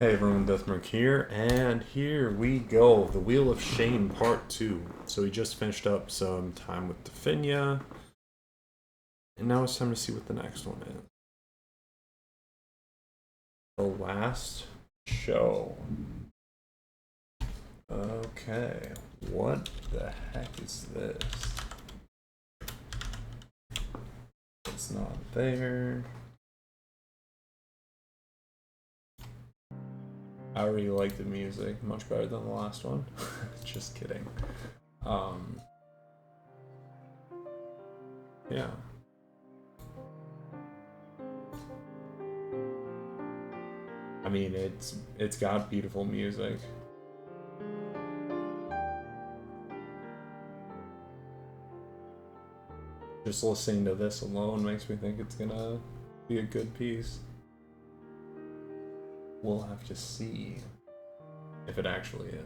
Hey everyone, Deathmark here, and here we go. The Wheel of Shame Part 2. So we just finished up some time with Definia, and now it's time to see what the next one is. The last show. Okay, what the heck is this? It's not there. I already like the music much better than the last one. Just kidding. Yeah. I mean, it's got beautiful music. Just listening to this alone makes me think it's gonna be a good piece. We'll have to see if it actually is.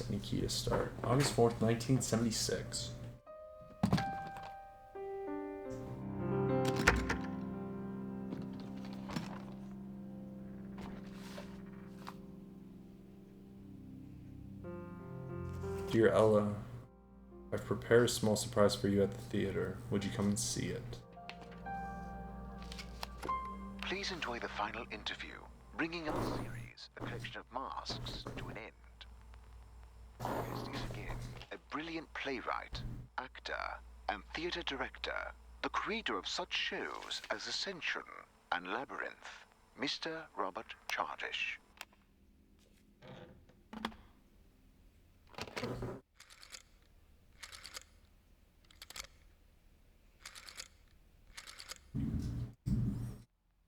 Any key to start. August 4th, 1976. Dear Ella, I've prepared a small surprise for you at the theater. Would you come and see it? Please enjoy the final interview, bringing up the series, a collection of masks, to an end. Guest is again a brilliant playwright, actor, and theatre director, the creator of such shows as Ascension and Labyrinth, Mr. Robert Chardish.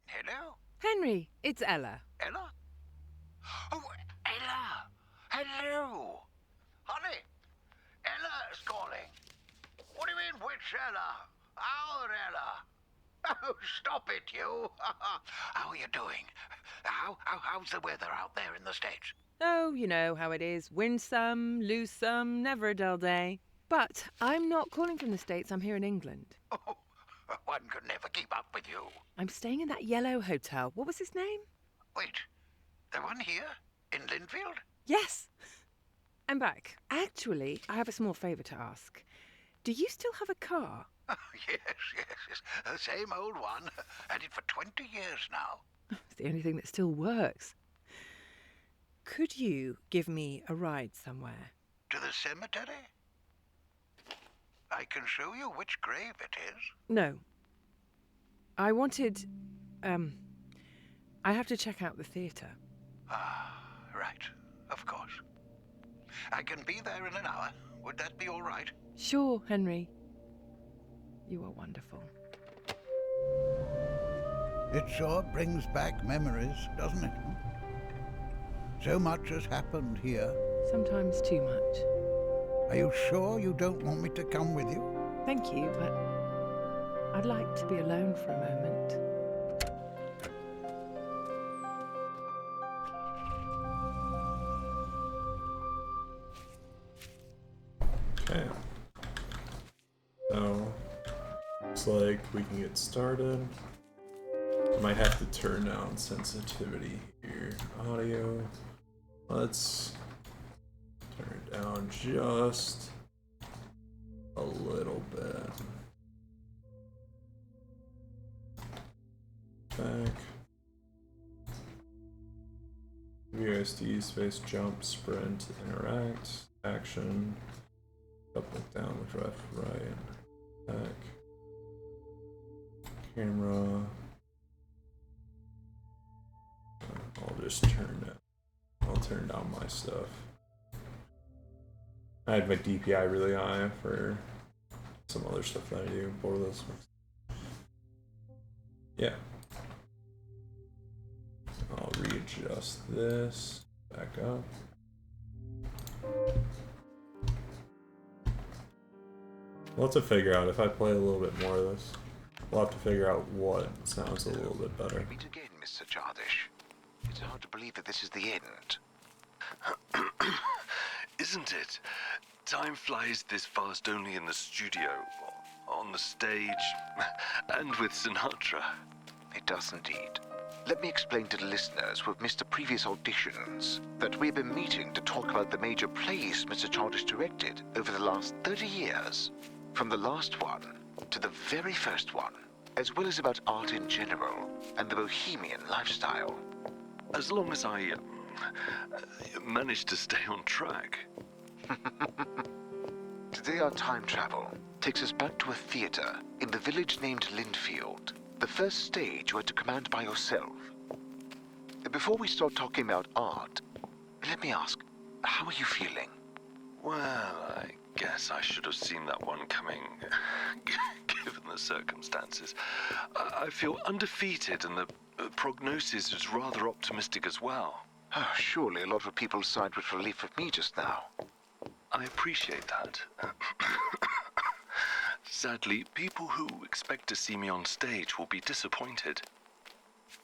Hello? Henry, it's Ella. Ella? Oh, Ella! Hello! Honey, Ella's calling. What do you mean, which Ella? Our Ella. Oh, stop it, you. How are you doing? How's the weather out there in the States? Oh, you know how it is. Win some, lose some, never a dull day. But I'm not calling from the States, I'm here in England. Oh, one could never keep up with you. I'm staying in that yellow hotel. What was his name? Wait, the one here? In Linfield? Yes! I'm back. Actually, I have a small favour to ask. Do you still have a car? Oh, yes. The same old one. Had it for 20 years now. It's the only thing that still works. Could you give me a ride somewhere? To the cemetery? I can show you which grave it is. No. I wanted... I have to check out the theatre. Ah, right. Of course. I can be there in an hour. Would that be all right? Sure, Henry. You are wonderful. It sure brings back memories, doesn't it? So much has happened here. Sometimes too much. Are you sure you don't want me to come with you? Thank you, but I'd like to be alone for a moment. Okay. So, looks like we can get started. Might have to turn down sensitivity here. Audio. Let's turn it down just a little bit. Back. WSD space jump, sprint, interact, action. Up, look down, look left, right, back. Camera. I'll just turn it. I'll turn down my stuff. I had my DPI really high for some other stuff that I do. Borderless. Yeah. I'll readjust this back up. We'll have to figure out if I play a little bit more of this. we'll have to figure out what sounds a little bit better. We meet again, Mr. Chardish. It's hard to believe that this is the end. Isn't it? Time flies this fast only in the studio, on the stage, and with Sinatra. It does indeed. Let me explain to the listeners who have missed the previous auditions that we've been meeting to talk about the major plays Mr. Chardish directed over the last 30 years. From the last one to the very first one, as well as about art in general and the bohemian lifestyle. As long as I manage to stay on track. Today our time travel takes us back to a theatre in the village named Linfield, the first stage you had to command by yourself. Before we start talking about art, let me ask, how are you feeling? Well, I guess I should have seen that one coming, given the circumstances. I feel undefeated, and the prognosis is rather optimistic as well. Oh, surely a lot of people sighed with relief with me just now. I appreciate that. Sadly, people who expect to see me on stage will be disappointed.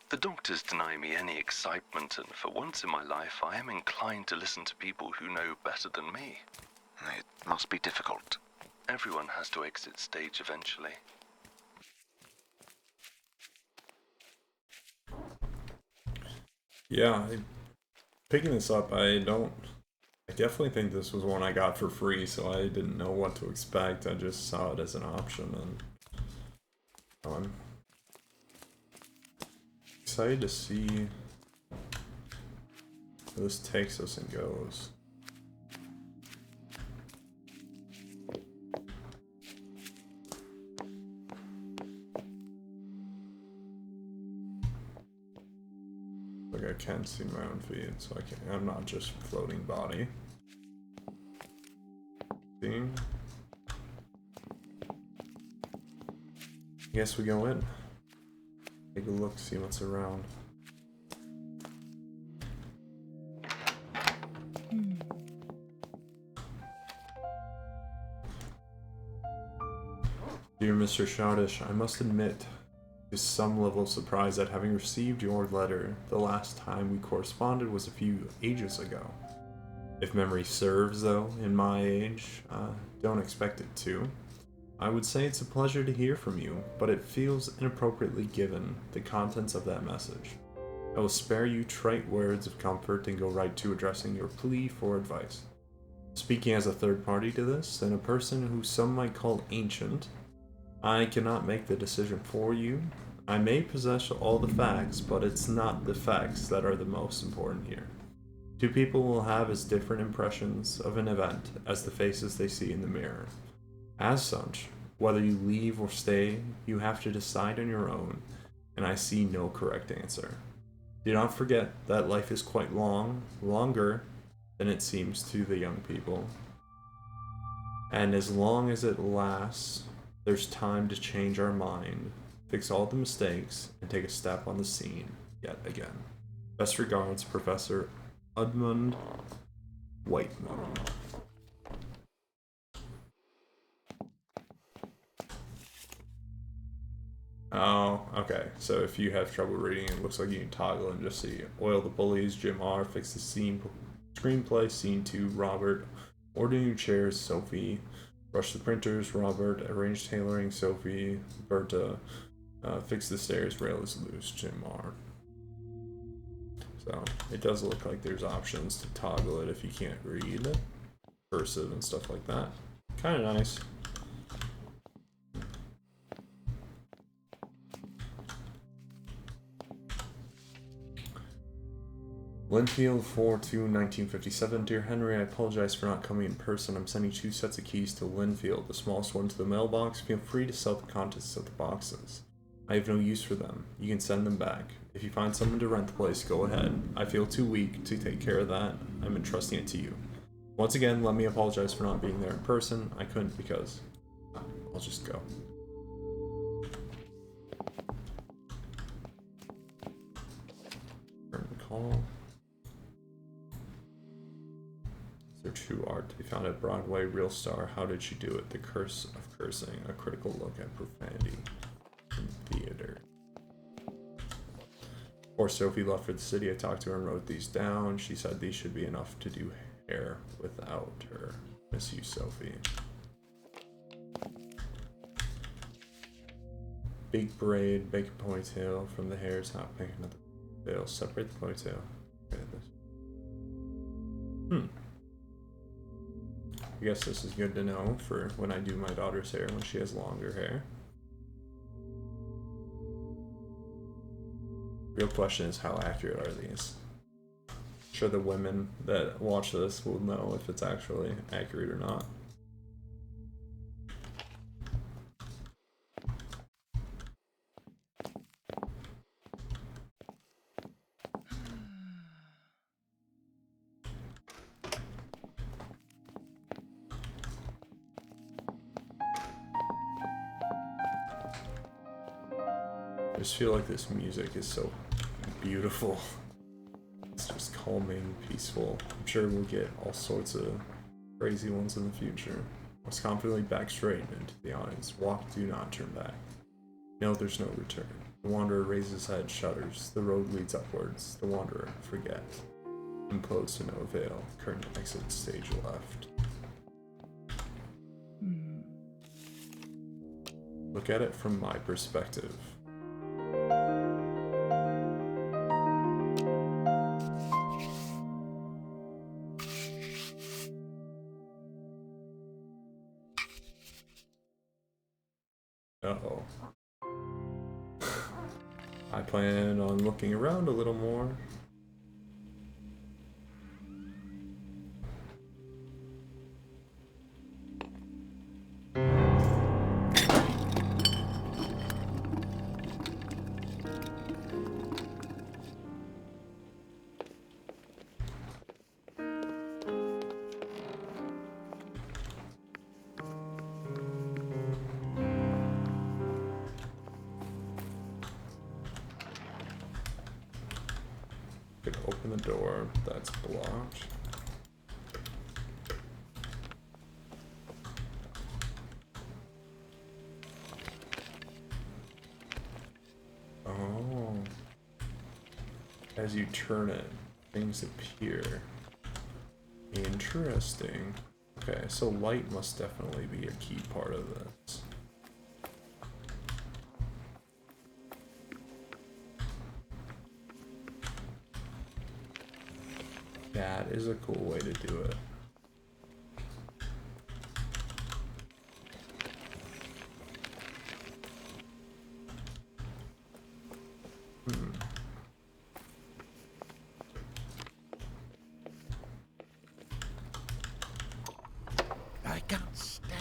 The doctors deny me any excitement, and for once in my life, I am inclined to listen to people who know better than me. It must be difficult. Everyone has to exit stage eventually. Yeah, picking this up, I definitely think this was one I got for free, so I didn't know what to expect. I just saw it as an option, and I'm excited to see where this takes us and goes. Like I can see my own feet, so I'm not just floating body. See? Guess we go in. Take a look, see what's around. Dear Mr. Chardish, I must admit to some level of surprise at having received your letter. The last time we corresponded was a few ages ago. If memory serves, though, in my age, don't expect it to. I would say it's a pleasure to hear from you, but it feels inappropriately given the contents of that message. I will spare you trite words of comfort and go right to addressing your plea for advice. Speaking as a third party to this, and a person who some might call ancient, I cannot make the decision for you. I may possess all the facts, but it's not the facts that are the most important here. Two people will have as different impressions of an event as the faces they see in the mirror. As such, whether you leave or stay, you have to decide on your own, and I see no correct answer. Do not forget that life is quite long, longer than it seems to the young people. And as long as it lasts, there's time to change our mind, fix all the mistakes, and take a step on the scene yet again. Best regards, Professor Edmund Whitemoon. Oh, okay. So if you have trouble reading, it looks like you can toggle and just see oil the bullies, Jim R, fix the scene, screenplay, scene 2, Robert, order new chairs, Sophie, brush the printers, Robert, arrange tailoring, Sophie, Berta, fix the stairs, rail is loose, Jim R. So it does look like there's options to toggle it if you can't read cursive and stuff like that. Kind of nice. Linfield 4/2/1957. Dear Henry, I apologize for not coming in person. I'm sending 2 sets of keys to Linfield, the smallest one to the mailbox. Feel free to sell the contents of the boxes. I have no use for them. You can send them back. If you find someone to rent the place, go ahead. I feel too weak to take care of that. I'm entrusting it to you. Once again, let me apologize for not being there in person. I couldn't because... I'll just go. Turn the call. Is there true art to be found at Broadway? Real star, how did she do it? The curse of cursing. A critical look at profanity. Before Sophie left for the city, I talked to her and wrote these down. She said these should be enough to do hair without her. Miss you, Sophie. Big braid, bake a ponytail from the hairs, hot pink, another veil. Separate the ponytail. Okay, I guess this is good to know for when I do my daughter's hair when she has longer hair. Real question is, how accurate are these? I'm sure the women that watch this will know if it's actually accurate or not. I just feel like this music is so beautiful. It's just calming, peaceful. I'm sure we'll get all sorts of crazy ones in the future. Walks confidently back straight into the audience. Walk, do not turn back. No, there's no return. The wanderer raises his head, shudders. The road leads upwards. The wanderer, forget. Implodes to no avail. Curtain exits stage left. Look at it from my perspective. Uh-oh. I plan on looking around a little more. Open the door, that's blocked. Oh. As you turn it, things appear. Interesting. Okay, so light must definitely be a key part of this. That is a cool way to do it. I can't stand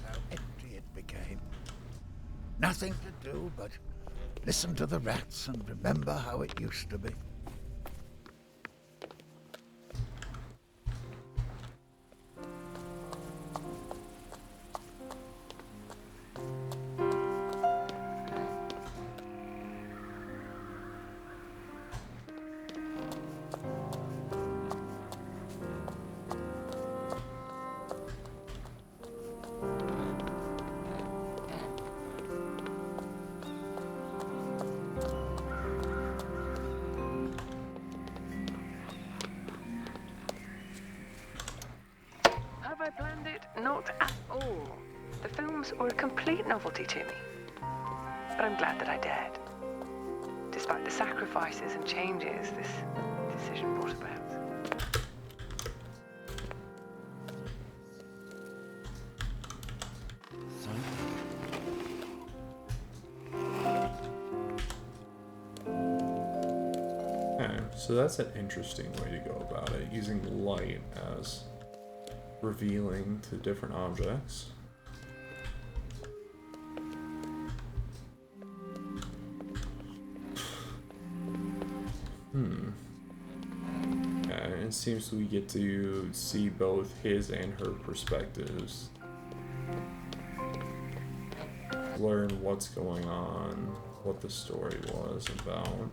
how empty it became. Nothing to do but listen to the rats and remember how it used to be. Have I planned it? Not at all. The films were a complete novelty to me. But I'm glad that I dared. Despite the sacrifices and changes this decision brought about. Okay, so that's an interesting way to go about it, using light as revealing to different objects. Okay, it seems we get to see both his and her perspectives. Learn what's going on, what the story was about.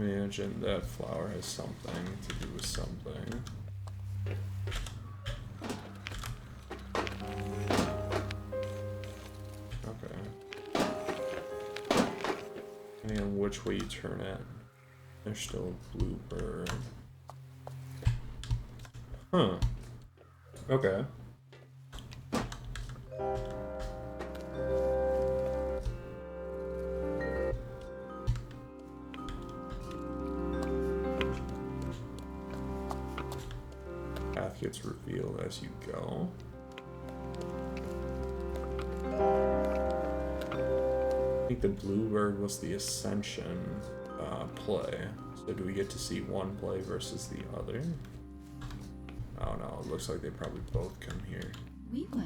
Imagine that flower has something to do with something. Okay. Depending on which way you turn it, there's still a blue bird. Huh. Okay. Path gets revealed as you go. I think the bluebird was the Ascension play. So do we get to see one play versus the other? Oh no, it looks like they probably both come here. We were.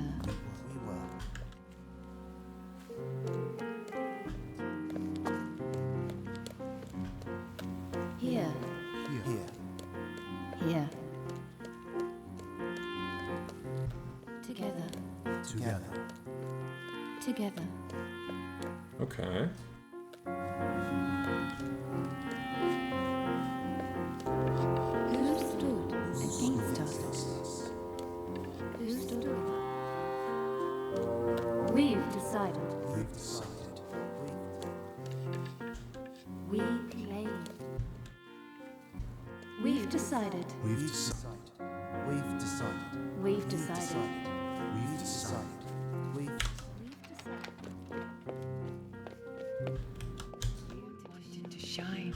Here. Here. Together. Okay. Who stood against us? Who stood? We've decided. We claim. We've decided. We've decided. We've decided. We've decided. You wanted to shine.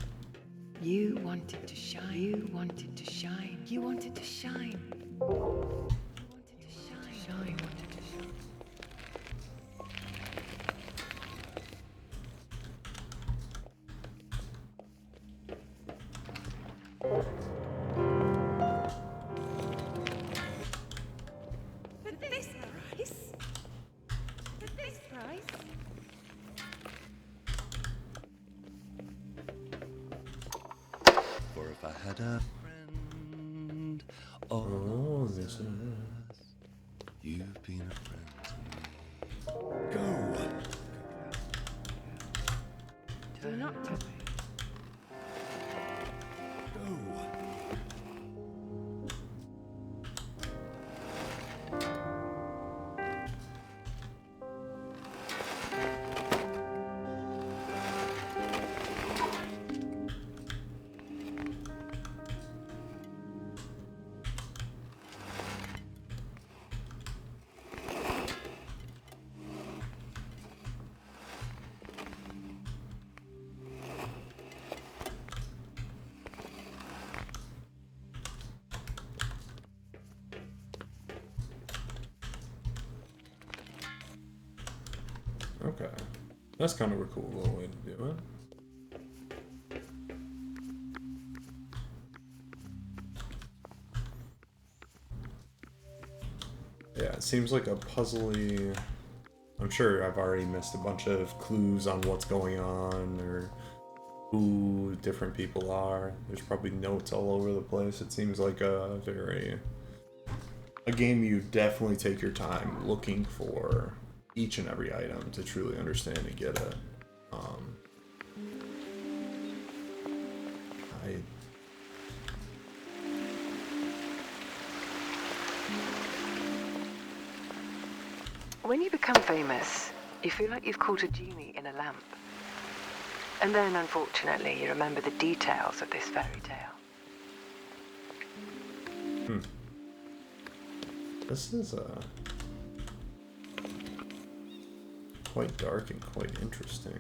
You wanted to shine. You wanted to shine. You wanted to shine. Shine. Wanted to shine. If I had a friend, Oh, this is. you've been a friend to me. Go! Do not tell me. Okay. That's kind of a cool little way to do it. Yeah, it seems like a puzzly. I'm sure I've already missed a bunch of clues on what's going on or who different people are. There's probably notes all over the place. It seems like a game you definitely take your time looking for each and every item to truly understand and get it. When you become famous, you feel like you've caught a genie in a lamp. And then, unfortunately, you remember the details of this fairy tale. This is quite dark and quite interesting.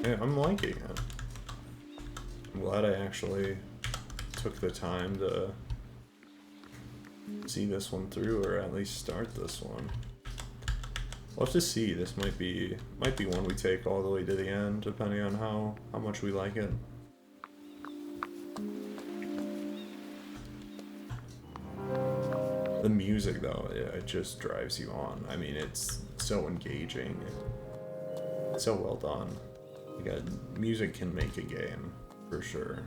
Yeah, I'm liking it. I'm glad I actually took the time to see this one through, or at least start this one. We'll have to see. This might be one we take all the way to the end, depending on how much we like it. The music, though, it just drives you on. I mean, it's so engaging, and so well done. Music can make a game, for sure.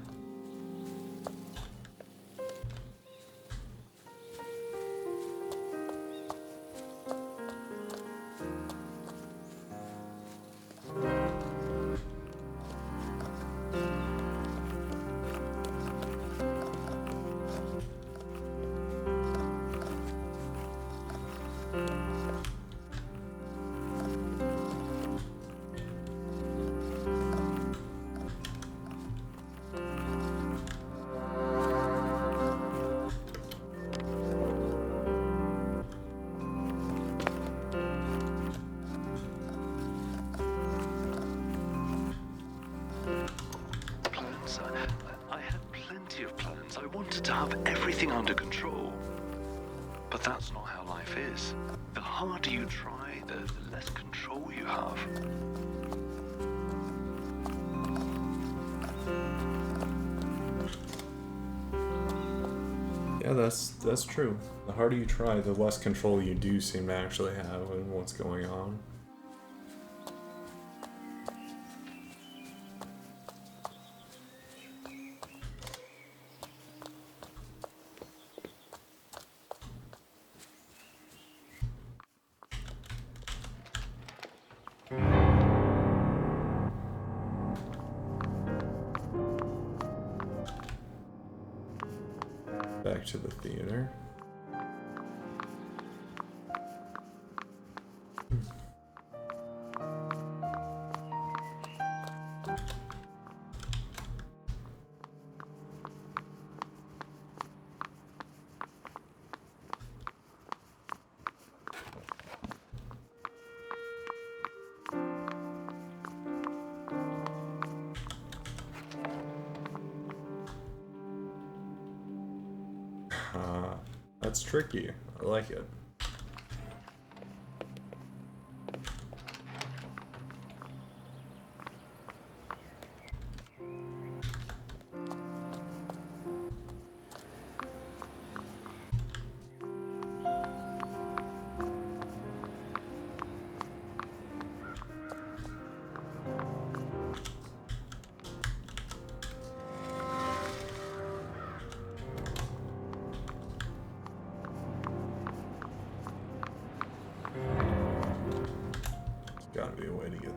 plans. I wanted to have everything under control. But that's not how life is. The harder you try, the less control you have. Yeah, that's true. The harder you try, the less control you do seem to actually have in what's going on. Back to the theater. That's tricky. I like it. Gotta be a way to get.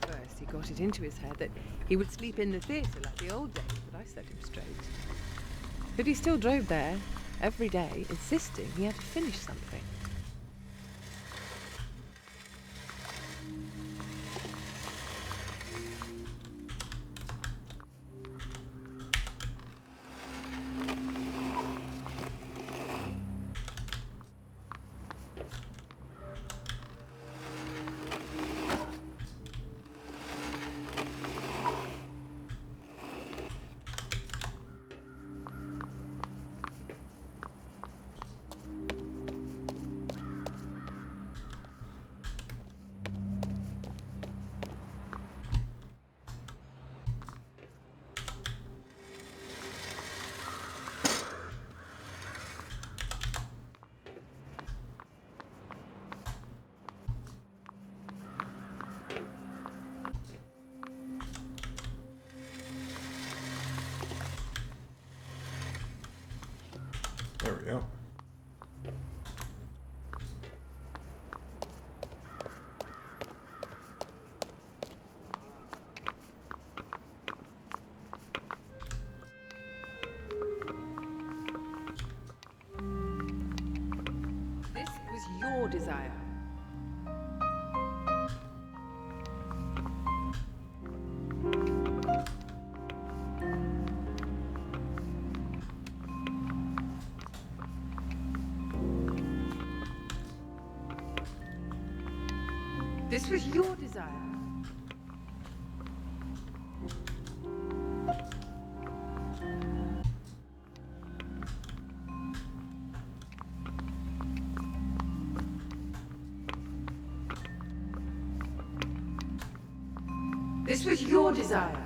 First, he got it into his head that he would sleep in the theatre like the old days, but I set him straight. But he still drove there every day, insisting he had to finish something. There we go. This was your desire. This was your desire. This was your desire.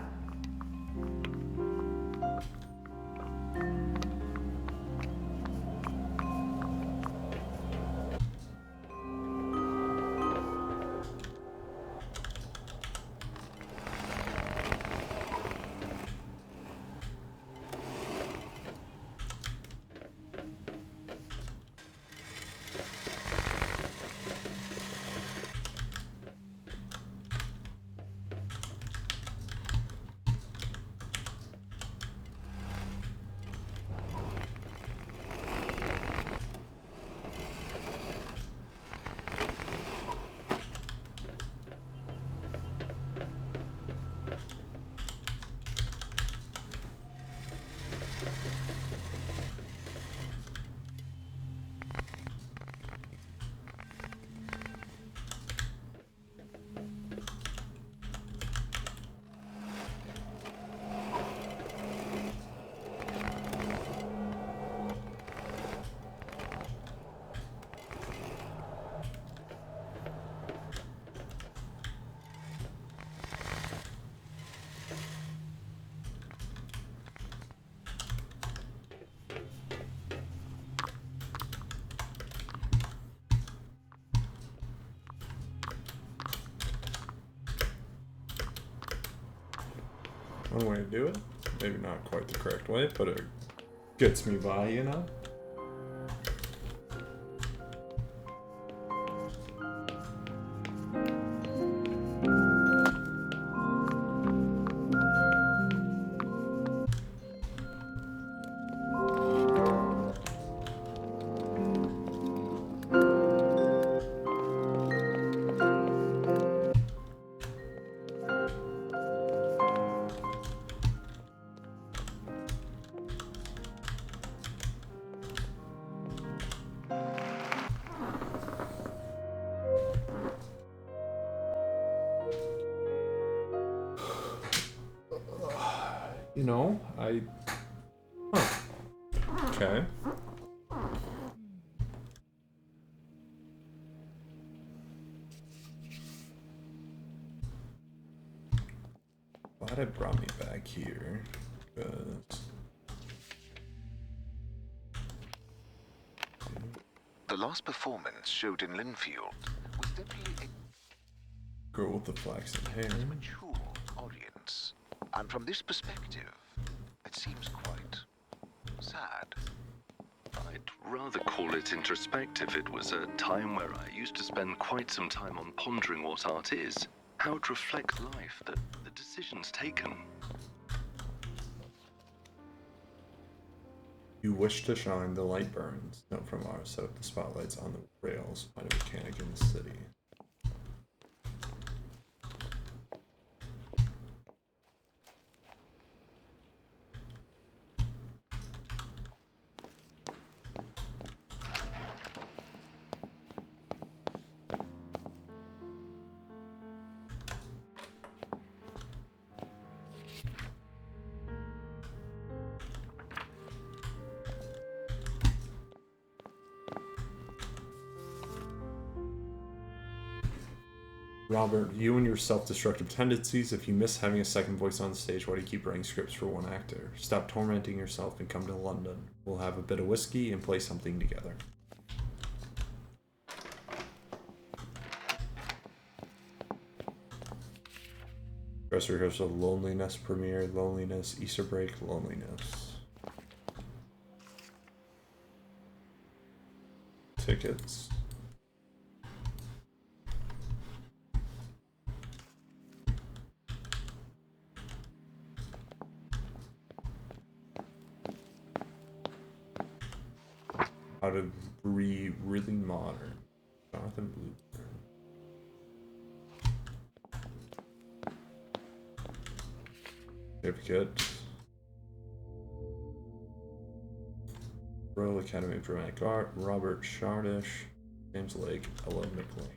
one way to do it. Maybe not quite the correct way, but it gets me by, you know? You know, Huh. Okay. Glad it brought me back here, because... The last performance showed in Linfield was definitely a Girl with the flaxen hair. mature audience. And from this perspective, it seems quite sad. I'd rather call it introspective. It was a time where I used to spend quite some time on pondering what art is, how it reflects life, the decisions taken. You wish to shine, the light burns. Note from ours, set up the spotlights on the rails. Find a mechanic in the city. Robert, you and your self-destructive tendencies, if you miss having a second voice on stage, why do you keep writing scripts for one actor? Stop tormenting yourself and come to London. We'll have a bit of whiskey and play something together. Dress rehearsal, loneliness, premiere, loneliness, Easter break, loneliness. Tickets. How to be really modern. Jonathan Blue. Certificate. Royal Academy of Dramatic Art. Robert Chardish. James Lake. Ella McLean.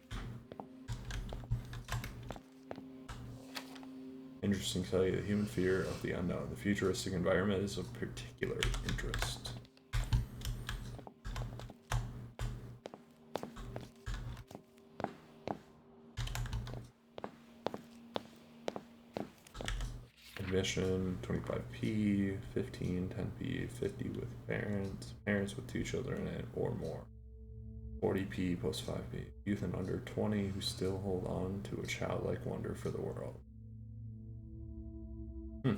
Interesting to tell you, the human fear of the unknown. The futuristic environment is of particular interest. Admission 25p, 15, 10p, 50 with parents with 2 children and or more. 40p plus 5p. Youth and under 20 who still hold on to a childlike wonder for the world. And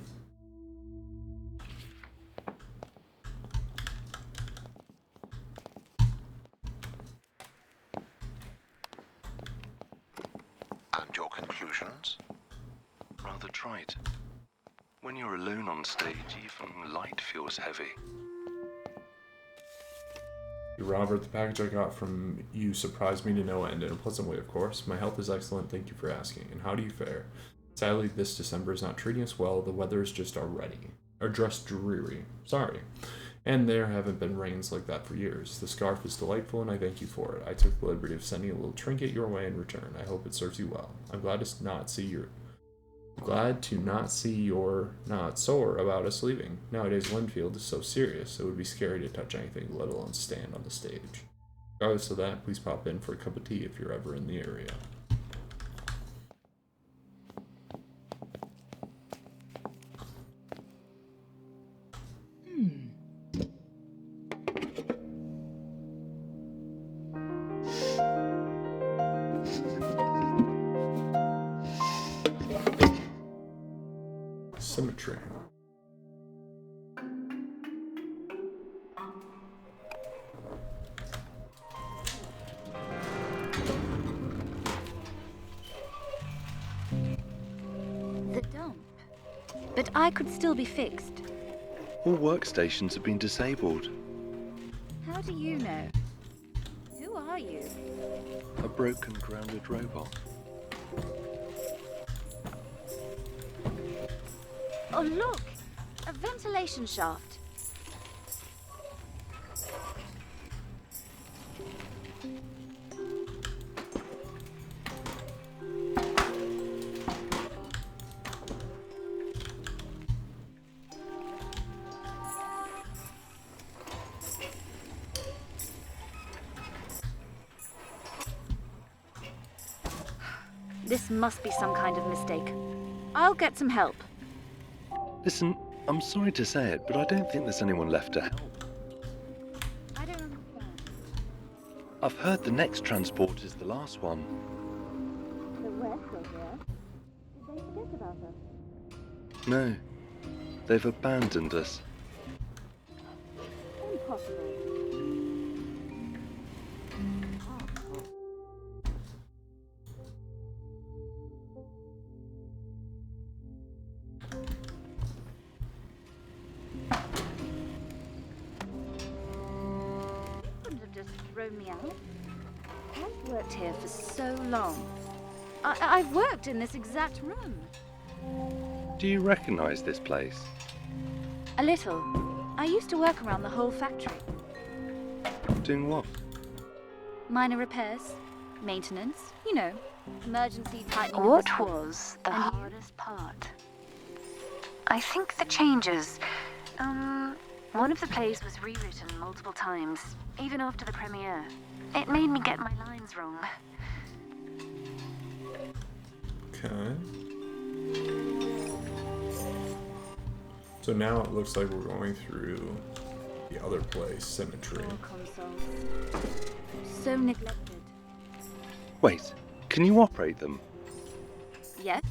your conclusions? Rather trite. When you're alone on stage, even light feels heavy. Robert, the package I got from you surprised me to no end, in a pleasant way, of course. My health is excellent, thank you for asking. And how do you fare? Sadly, this December is not treating us well. The weather is just just dreary. Sorry. And there haven't been rains like that for years. The scarf is delightful, and I thank you for it. I took the liberty of sending a little trinket your way in return. I hope it serves you well. I'm glad to not see you're not sore about us leaving. Nowadays, Linfield is so serious, it would be scary to touch anything, let alone stand on the stage. Regardless of that, please pop in for a cup of tea if you're ever in the area. Symmetry. but I could still be fixed. All workstations have been disabled. How do you know? Who are you? A broken, grounded robot. Oh, look! A ventilation shaft. This must be some kind of mistake. I'll get some help. Listen, I'm sorry to say it, but I don't think there's anyone left to help. I don't understand. I've heard the next transport is the last one. The rest are here. Did they forget about us? No, they've abandoned us. Impossible. Thrown me out. I've worked here for so long. I've worked in this exact room. Do you recognize this place? A little. I used to work around the whole factory. Doing what? Minor repairs, maintenance, you know, emergency tightening. What of the was the and hardest part? I think the changes. One of the plays was rewritten multiple times, even after the premiere. It made me get my lines wrong. Okay. So now it looks like we're going through the other place, Cemetery. All consoles. So neglected. Wait, can you operate them? Yes?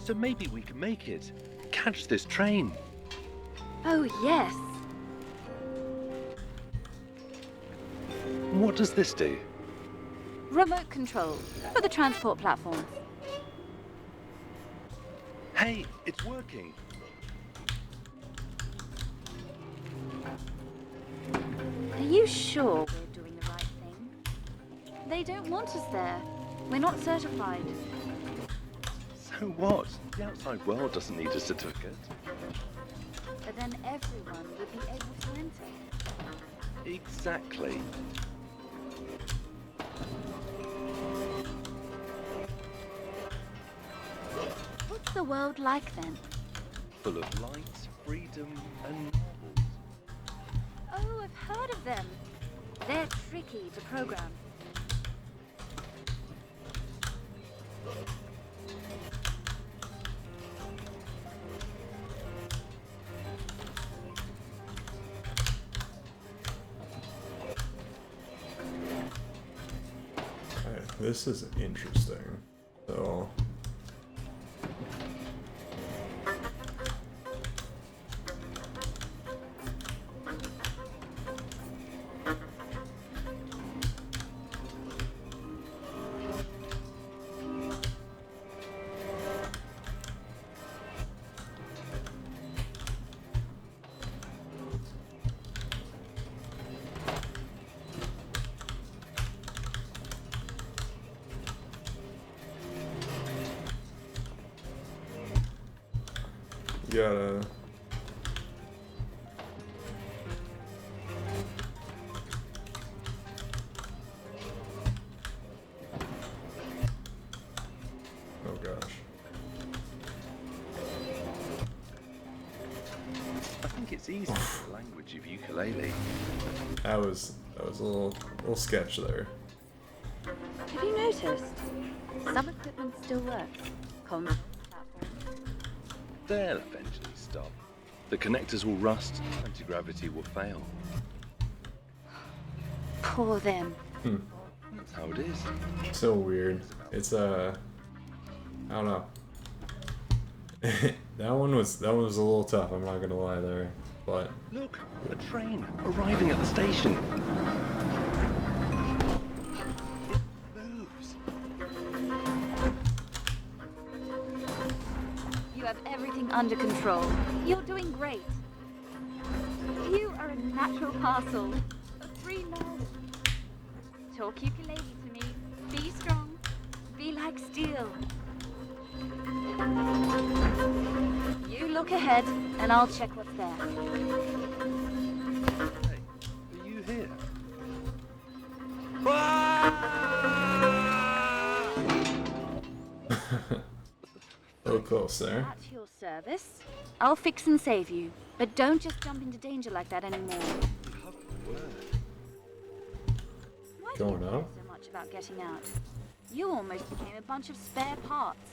So maybe we can make it. Catch this train. Oh, yes. What does this do? Remote control for the transport platforms. Hey, it's working. Are you sure we're doing the right thing? They don't want us there. We're not certified. So what? The outside world doesn't need a certificate. But then everyone would be able to enter. Exactly. What's the world like then? Full of light, freedom, and marbles. Oh, I've heard of them. They're tricky to program. Okay, this is interesting. So you gotta oh gosh. I think it's easy for the language of ukulele. That was a little sketch there. Have you noticed? Some equipment still works. Console platforms. They'll eventually stop. The connectors will rust, anti-gravity will fail. Poor them. That's how it is. So weird. It's I don't know. that one was a little tough, I'm not gonna lie there. But Look, a train arriving at the station. It moves. You have everything under control. You're doing great. You are a natural parcel of free knowledge. Talk ukulele to me. Be strong. Be like steel. You look ahead, and I'll check what's there. Hey, are you here? So close there. At your service. I'll fix and save you, but don't just jump into danger like that anymore. Why do you Going care up? so much about getting out? You almost became a bunch of spare parts.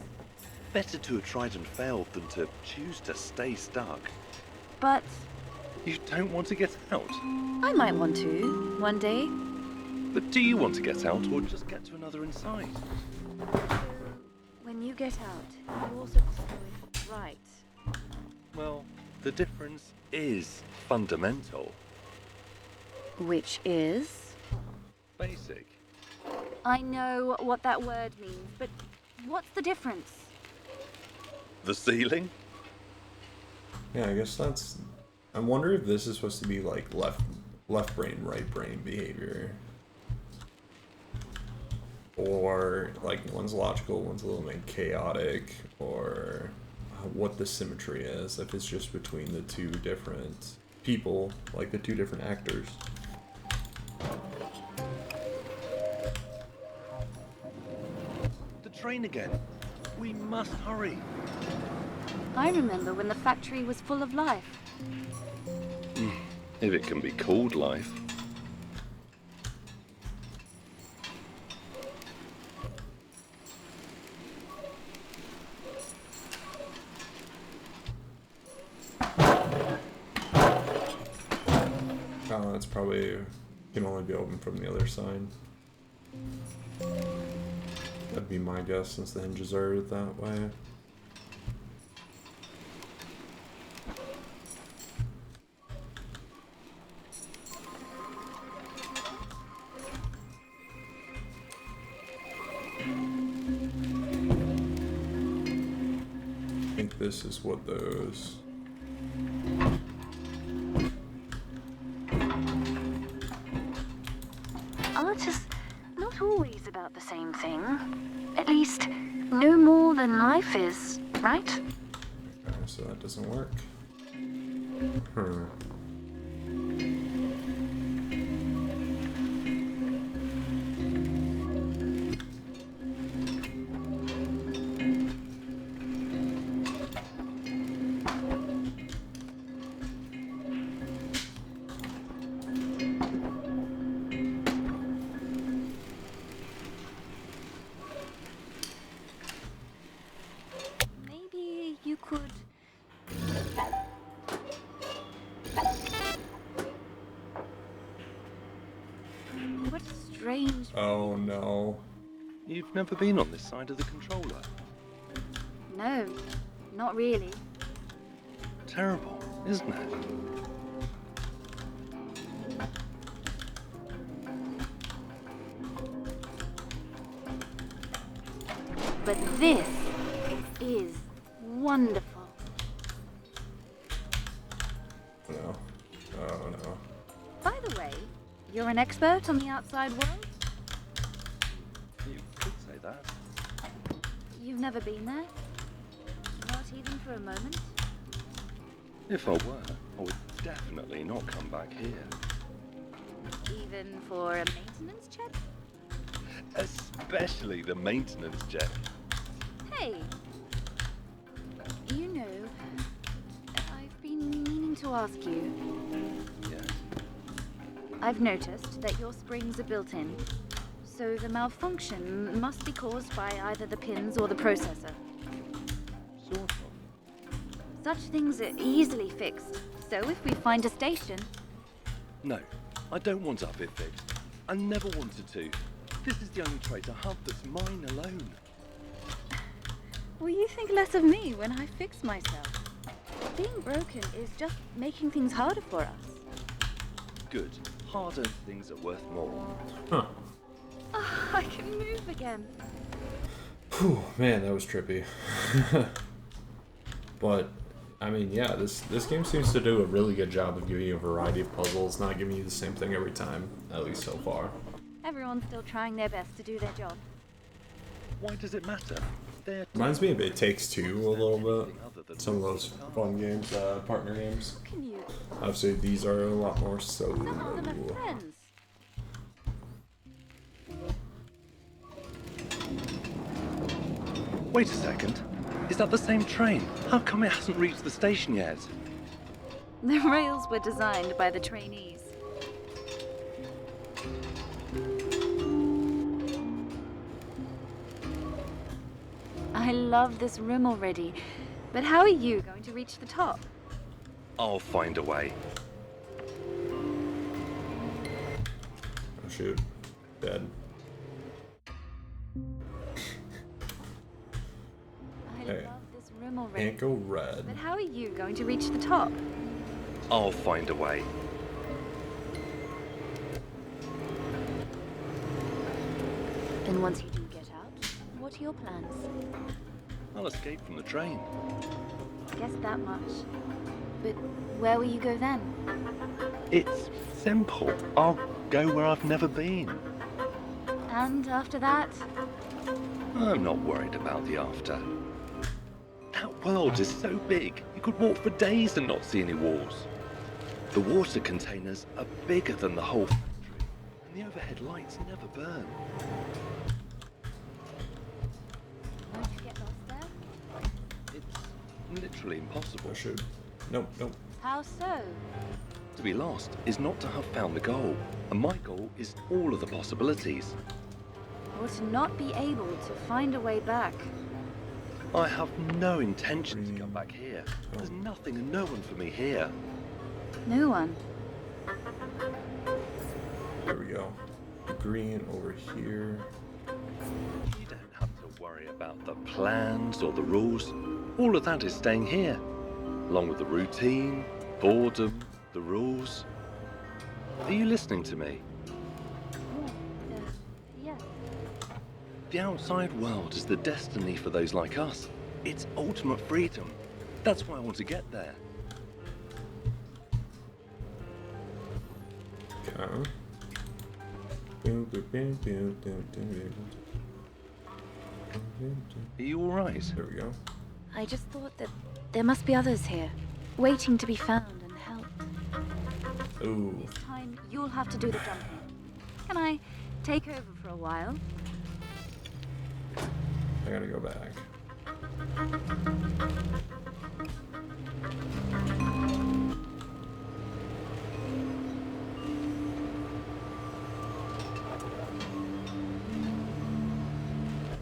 Better to have tried and failed than to choose to stay stuck. But You don't want to get out? I might want to, one day. But do you want to get out or just get to another inside? When you get out, you also do it right. Well, the difference is fundamental. Which is? Basic. I know what that word means, but what's the difference? The ceiling? Yeah, I guess that's. I wonder if this is supposed to be like left brain, right brain behavior. Or like one's logical, one's a little bit chaotic, or what the symmetry is, if it's just between the two different people, like the two different actors. The train again. We must hurry. I remember when the factory was full of life. If it can be called life. Oh, that's probably can only be opened from the other side. That'd be my guess, since the hinges are that way. I think this is what those. Art is not always about the same thing. At least, no more than life is, right? Okay, so that doesn't work. Maybe you could. What a strange. Oh no. You've never been on this side of the controller. No, not really. Terrible, isn't it? But this is wonderful. No. Oh no. By the way, you're an expert on the outside world? You could say that. You've never been there? Not even for a moment? If I were, I would definitely not come back here. Even for a maintenance check? Especially the maintenance jet. Hey! You know, I've been meaning to ask you. Yes. I've noticed that your springs are built in, so the malfunction must be caused by either the pins or the processor. Sort of. Such things are easily fixed, so if we find a station... No, I don't want to have it fixed. I never wanted to. This is the only trader hub that's mine alone. Will you think less of me when I fix myself? Being broken is just making things harder for us. Good. Harder things are worth more. Huh. Oh, I can move again. Whew, man, that was trippy. But I mean, yeah, this game seems to do a really good job of giving you a variety of puzzles, not giving you the same thing every time, at least so far. Everyone's still trying their best to do their job. Why does it matter? Reminds me of It Takes Two a little bit. Some of those fun games, partner games. How can you? Obviously, these are a lot more solo. Some of them are friends. Wait a second. Is that the same train? How come it hasn't reached the station yet? The rails were designed by the trainees. I love this room already, but how are you going to reach the top? I'll find a way. Oh shoot. Dead. I Hey. love this room already, Can't go red. but how are you going to reach the top? I'll find a way. And once you do get out, what are your plans? I'll escape from the train. Guess that much. But where will you go then? It's simple. I'll go where I've never been. And after that? I'm not worried about the after. That world is so big, you could walk for days and not see any walls. The water containers are bigger than the whole factory, and the overhead lights never burn. Won't you get lost there? It's literally impossible. Oh shoot. Nope, nope. How so? To be lost is not to have found the goal, and my goal is all of the possibilities. Or to not be able to find a way back. I have no intention to come back here. There's nothing and no one for me here. No one. There we go. Green over here. You don't have to worry about the plans or the rules. All of that is staying here, along with the routine, boredom, the rules. Are you listening to me? Yes. The outside world is the destiny for those like us. It's ultimate freedom. That's why I want to get there. Okay. Boom, boom, boom, boom, boom, boom, boom. Are you all right? There we go. I just thought that there must be others here, waiting to be found and helped. Ooh. This time, you'll have to do the jumping. Can I take over for a while? I gotta go back.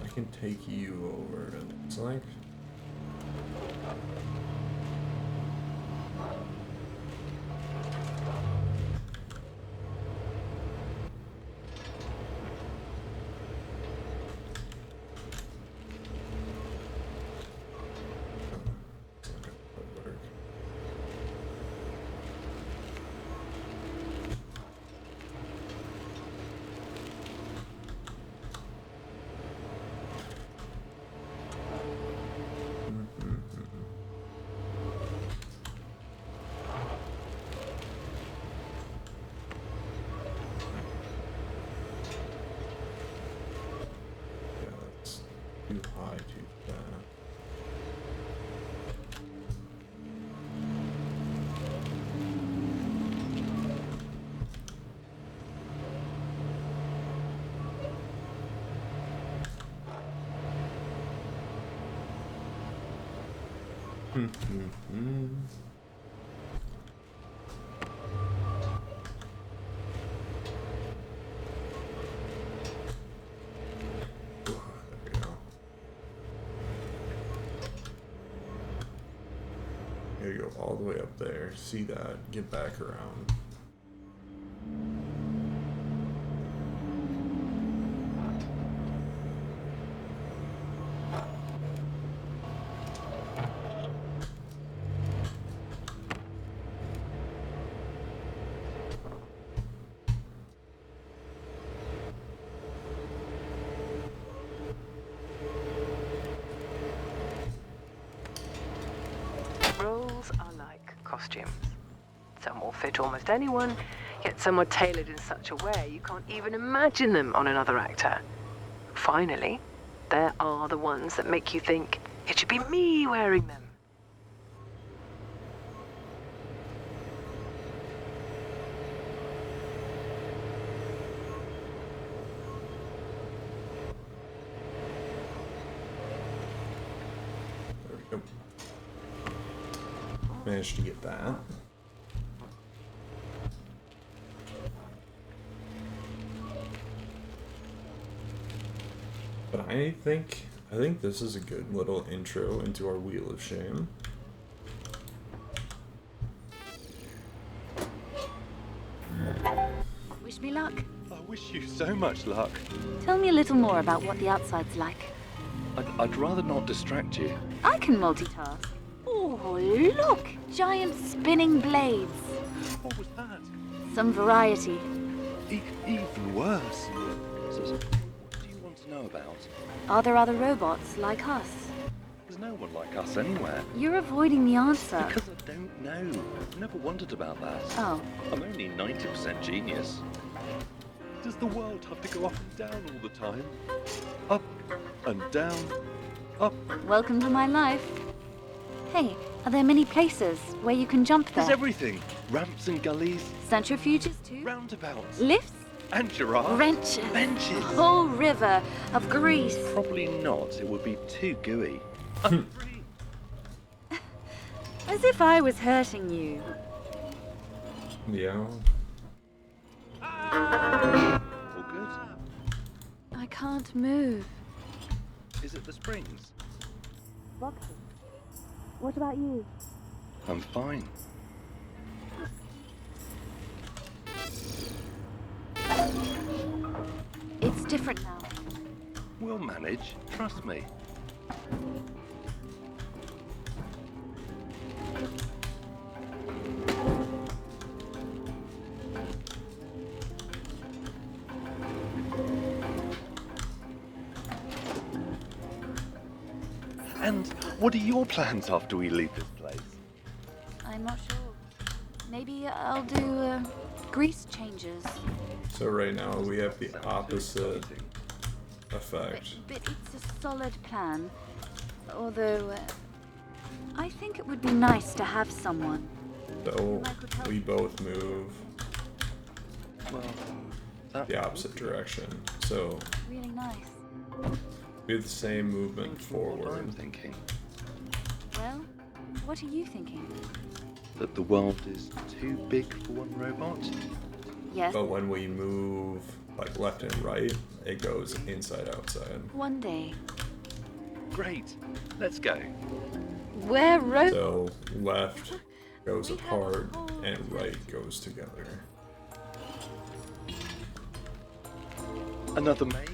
I can take you over, it's like. Yeah, that's too high, too fast. There we go. Gotta go all the way up there. See that? Get back around. Roles are like costumes. Some will fit almost anyone, yet some are tailored in such a way you can't even imagine them on another actor. Finally, there are the ones that make you think, it should be me wearing them. There we go. Managed to get that. But I think this is a good little intro into our Wheel of Shame. Wish me luck. I wish you so much luck. Tell me a little more about what the outside's like. I'd rather not distract you. I can multitask. Oh, look! Giant spinning blades. What was that? Some variety. Even worse. So, what do you want to know about? Are there other robots like us? There's no one like us anywhere. You're avoiding the answer. Because I don't know. I've never wondered about that. Oh, I'm only 90% genius. Does the world have to go up and down all the time? Up and down, up. welcome to my life. Hey, are there many places where you can jump There's there? everything. Ramps and gullies, Centrifuges too? roundabouts, Lifts? and giraffes. Wrenches? Benches. A whole river of grease. Probably not. It would be too gooey. I'm free. As if I was hurting you. Yeah. All good. I can't move. Is it the springs? What about you? I'm fine. It's different now. We'll manage. Trust me. And what are your plans after we leave this place? I'm not sure. Maybe I'll do grease changes. So right now we have the opposite effect. But it's a solid plan. Although, I think it would be nice to have someone. So we both move Well, that the opposite direction. So Really nice. we have the same movement What I'm forward. thinking. Well, what are you thinking? That the world is too big for one robot? Yes, But when we move like left and right, it goes inside outside. one day. Great. Let's go. We're So left goes apart and right goes together. Another maze?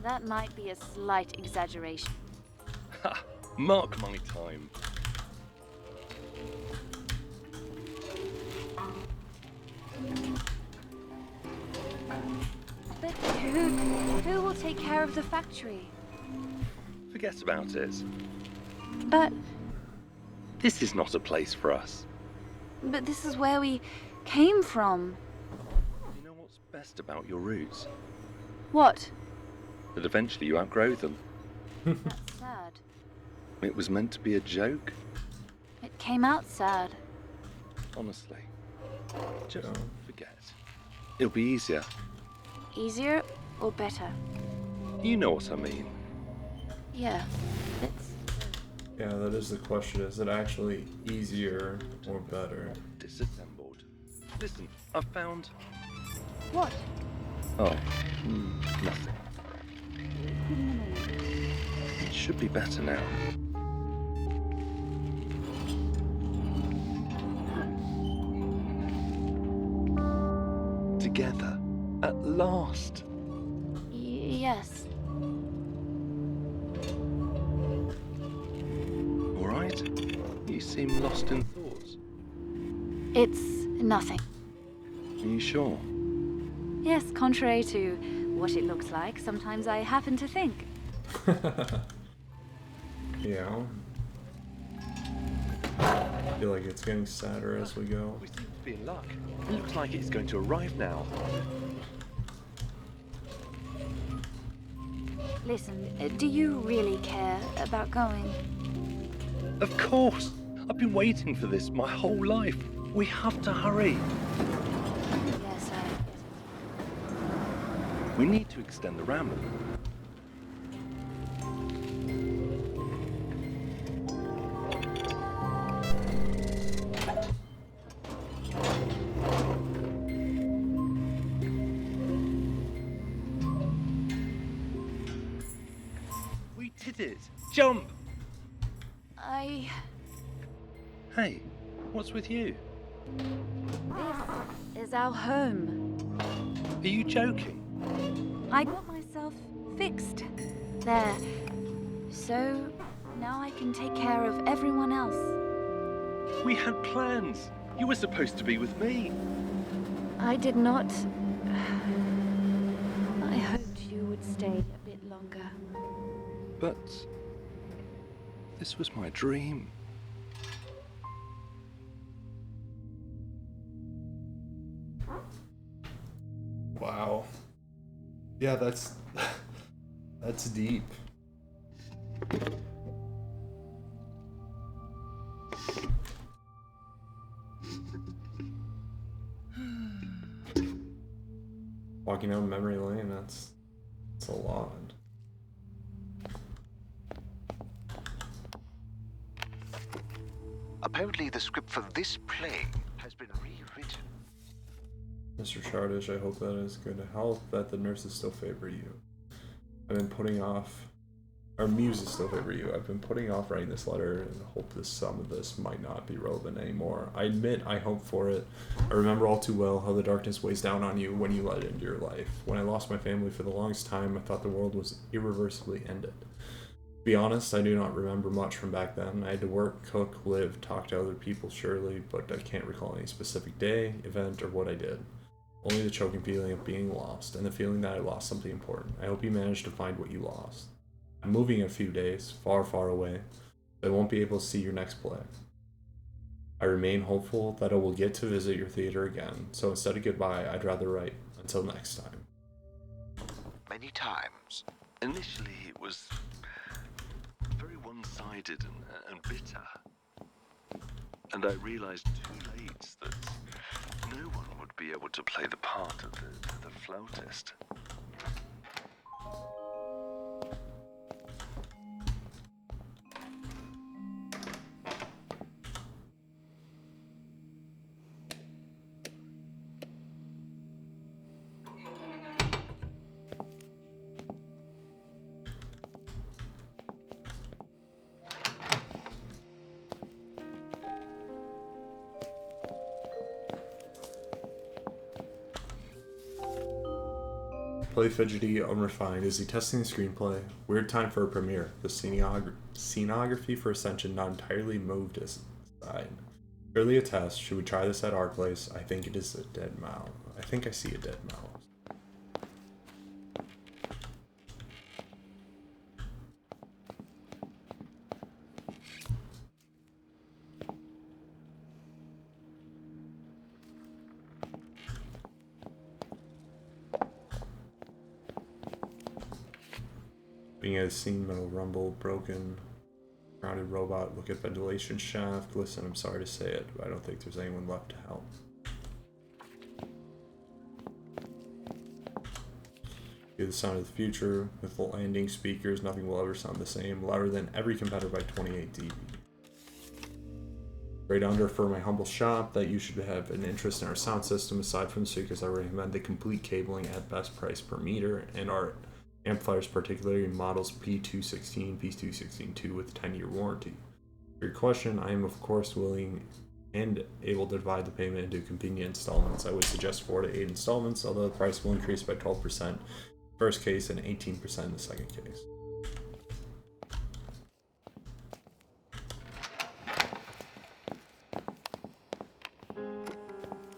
That might be a slight exaggeration. Ha! Mark my time. But who will take care of the factory? Forget about it. But This is not a place for us. this is where we came from. You know what's best about your roots? What? That eventually you outgrow them. That's sad. It was meant to be a joke, It came out sad. honestly. Just Yeah. forget. It'll be easier. Easier or better? You know what I mean. Yeah. It's Yeah, that is the question. Is it actually easier or better? Disassembled. Listen, I've found... what? Oh, nothing. It should be better now. Together, at last. Yes. All right? You seem lost in thoughts. It's nothing. Are you sure? Yes, contrary to what it looks like, sometimes I happen to think. Yeah. I feel like it's getting sadder as we go. We seem to be in luck. It looks like it's going to arrive now. Listen, do you really care about going? Of course! I've been waiting for this my whole life. We have to hurry. Yes, We need to extend the ramp. We did it! Jump! Hey, what's with you? This is our home. Are you joking? I got myself fixed there. So now I can take care of everyone else. We had plans. You were supposed to be with me. I did not. I hoped you would stay a bit longer. But this was my dream. Wow. Yeah, that's deep. Walking down memory lane, that's a lot. Apparently the script for this play has been rewritten. Mr. Chardish, I hope that is good health, that the nurses still favor you. I've been putting off, our muses still favor you. I've been putting off writing this letter and hope that some of this might not be relevant anymore. I admit I hope for it. I remember all too well how the darkness weighs down on you when you let it into your life. When I lost my family for the longest time, I thought the world was irreversibly ended. To be honest, I do not remember much from back then. I had to work, cook, live, talk to other people surely, but I can't recall any specific day, event, or what I did. Only the choking feeling of being lost, and the feeling that I lost something important. I hope you managed to find what you lost. I'm moving in a few days, far, far away, but I won't be able to see your next play. I remain hopeful that I will get to visit your theater again, so instead of goodbye, I'd rather write, until next time. Many times. Initially, it was very one-sided and bitter. And I realized too late that no one would be able to play the part of the flautist. Play fidgety, unrefined. Is he testing the screenplay? Weird time for a premiere. The scenography for Ascension not entirely moved aside. Early a test. Should we try this at our place? I think it is a dead mouse. I think I see a dead mouse. Being at a scene, metal rumble, broken, grounded robot, look at ventilation shaft. Listen, I'm sorry to say it, but I don't think there's anyone left to help. Hear the sound of the future. With the landing speakers, nothing will ever sound the same. Louder than every competitor by 28 dB. Right under for my humble shop that you should have an interest in our sound system. Aside from the speakers, I recommend the complete cabling at best price per meter and our amplifiers, particularly models P216, P216-2 with 10-year warranty. For your question, I am of course willing and able to divide the payment into convenient installments. I would suggest 4 to 8 installments, although the price will increase by 12% in the first case and 18% in the second case.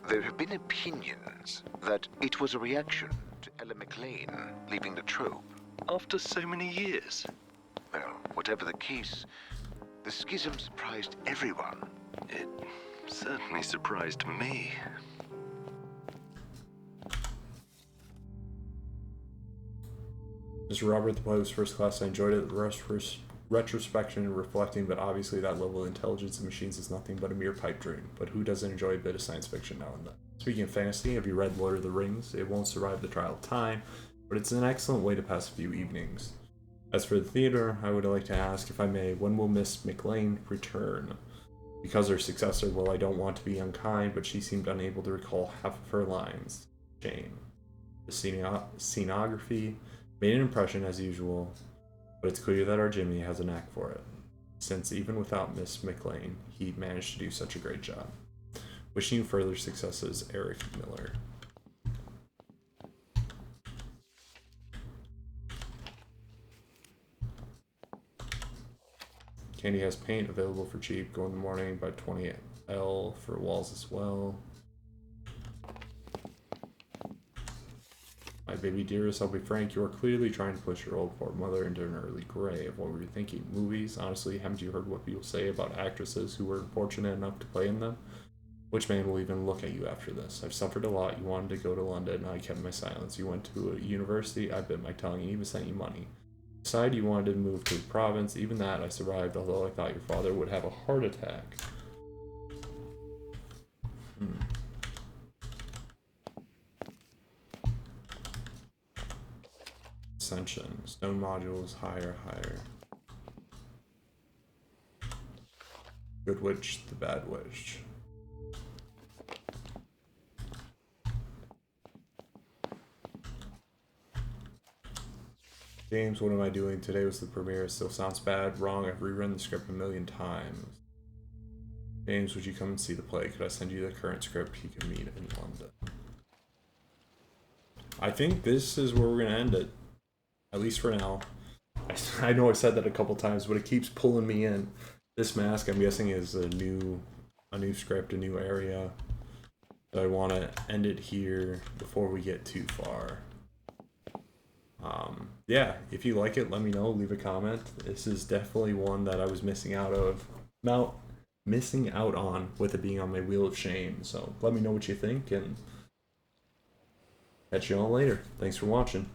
There have been opinions that it was a reaction to Ella McLean leaving the troupe. After so many years. Well, whatever the case, the schism surprised everyone. It certainly surprised me. Mr. Robert, the play was first class. I enjoyed it. Retrospection and reflecting, but obviously that level of intelligence in machines is nothing but a mere pipe dream. But who doesn't enjoy a bit of science fiction now and then? Speaking of fantasy, have you read Lord of the Rings? It won't survive the trial of time, but it's an excellent way to pass a few evenings. As for the theater, I would like to ask, if I may, when will Miss McLean return? Because her successor, well, I don't want to be unkind, but she seemed unable to recall half of her lines. Shame. The scenography made an impression as usual, but it's clear that our Jimmy has a knack for it, since even without Miss McLean, he managed to do such a great job. Wishing you further successes, Eric Miller. Candy has paint available for cheap. Go in the morning by 20L for walls as well. My baby dearest, I'll be frank, you are clearly trying to push your old poor mother into an early grave. What were you thinking? Movies? Honestly, haven't you heard what people say about actresses who were fortunate enough to play in them? Which man will even look at you after this? I've suffered a lot. You wanted to go to London, I kept my silence. You went to a university, I bit my tongue, and even sent you money. Decided you wanted to move to the province, even that I survived, although I thought your father would have a heart attack. Ascension. Stone modules, higher. Good witch, the bad witch. James, what am I doing? Today was the premiere. It still sounds bad. Wrong. I've rerun the script a million times. James, would you come and see the play? Could I send you the current script? He can meet in London. I think this is where we're going to end it. At least for now. I know I've said that a couple times, but it keeps pulling me in. This mask, I'm guessing, is a new script, a new area. So I want to end it here before we get too far. Yeah, if you like it, let me know. Leave a comment. This is definitely one that I was missing out on with it being on my wheel of shame. So let me know what you think, and catch you all later. Thanks for watching.